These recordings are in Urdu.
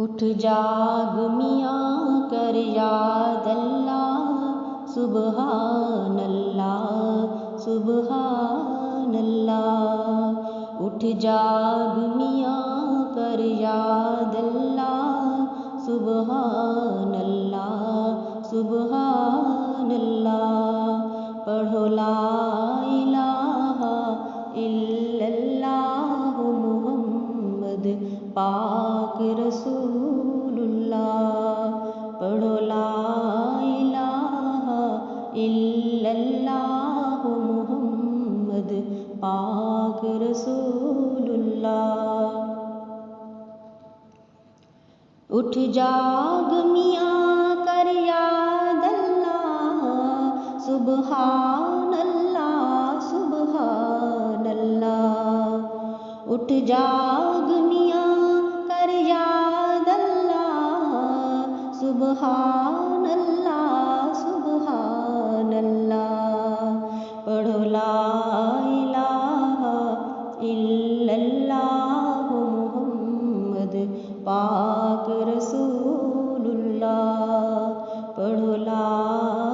اٹھ جاگ میاں کر یاد اللہ سبحان اللہ سبحان اللہ۔ اٹھ جاگ میاں کر یاد اللہ سبحان اللہ سبحان اللہ۔ پڑھو لا الہ الا اللہ محمد پاک رسول اللہ۔ پڑھو لا الہ الا اللہ محمد پاک رسول اللہ۔ اٹھ جاگ میاں کر یاد اللہ سبحان اللہ سبحان اللہ۔ اٹھ جاگ میاں کر یاد اللہ سبحان اللہ سبحان اللہ۔ پڑھو لا الہ الا اللہ محمد پاک رسول اللہ۔ پڑھو لا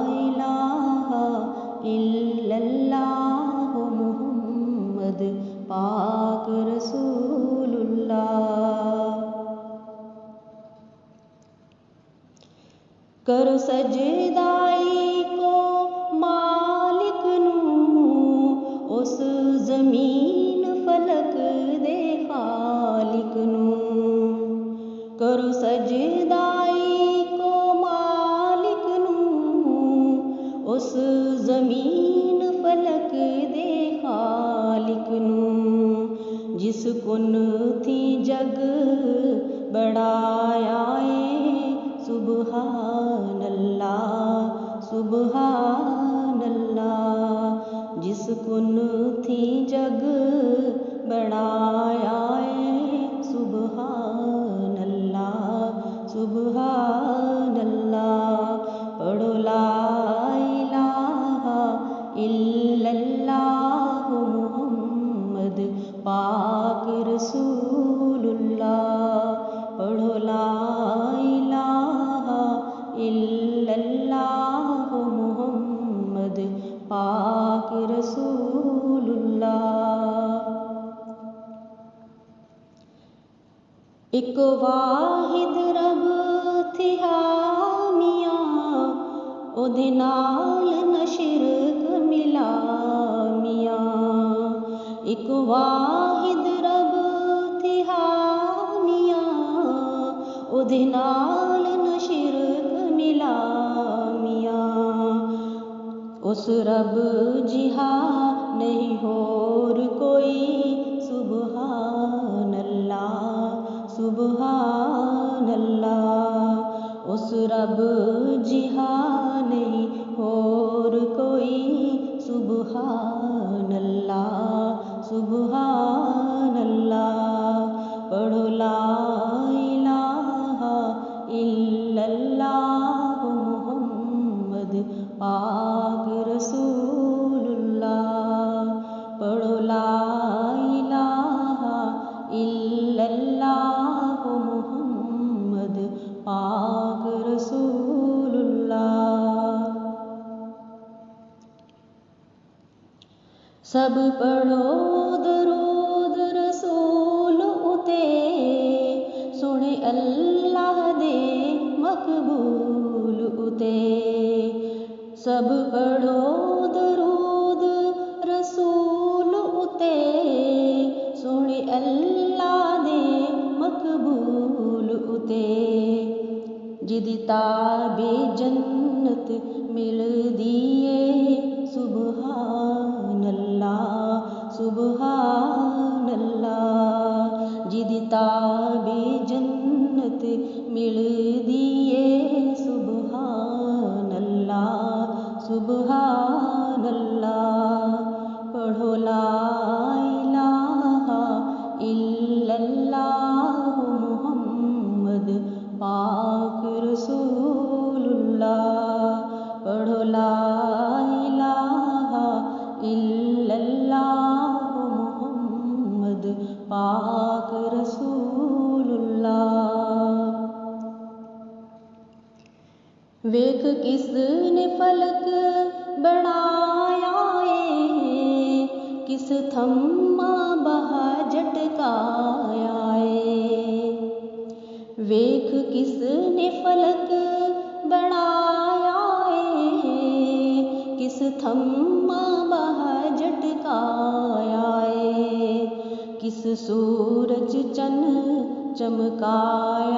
الہ الا اللہ محمد پاک رسول اللہ۔ کرو سجدائی کو مالک نوں اس زمین فلک دے خالق نوں۔ کرو سجدائی کو مالک نوں اس زمین فلک دے خالق نوں۔ جس کن تھی جگ بڑھایا اے سبحان اللہ سبحان اللہ۔ جس کن تھی جگ بڑھایا اے سبحان اللہ سبحان اللہ۔ پڑھو لا الہ الا اللہ محمد پاک رسول اللہ۔ پڑھو لا الہ الا اللہ محمد پاک رسول اللہ۔ ایک واحد رب تھی حامیاں اودے نال نہ شرک ملا میاں۔ ایک واحد رب تھی حامیاں اودے نال نہ شرک ملا میاں۔ اس رب جہا نہیں ہور کوئی سبحان اللہ سبحان اللہ۔ اس رب جہا نہیں ہور کوئی سبحان اللہ سبحان اللہ۔ پڑھو لا الہ الا اللہ محمد پاک رسول اللہ۔ پڑھو لا الہ الا اللہ محمد پاک رسول اللہ۔ سب پڑھو درود رسول اتے سنے اللہ دے مقبول اتے۔ سب پڑھو درود رسول اتے سنے اللہ دے مقبول اتے۔ جدی تابے جنت مل دیے سبحان اللہ سبحان اللہ۔ جدی تابے جنت مل دیے سبحان اللہ سبحان اللہ۔ پڑھو لا الہ الا اللہ محمد پاک رسول اللہ۔ پڑھو ਵੇਖ ਕਿਸ ਨੇ ਫਲਕ ਬਣਾਇਆ ਏ, ਕਿਸ ਥੰਮਾ ਬਹਾ ਝਟਕਾਇਆ ਏ। ਵੇਖ ਕਿਸ ਨੇ ਫਲਕ ਬਣਾਇਆ ਏ, ਕਿਸ ਥੰਮਾ ਬਹਾ ਝਟਕਾਇਆ ਏ। ਕਿਸ ਸੂਰਜ ਚੰਨ ਚਮਕਾਇਆ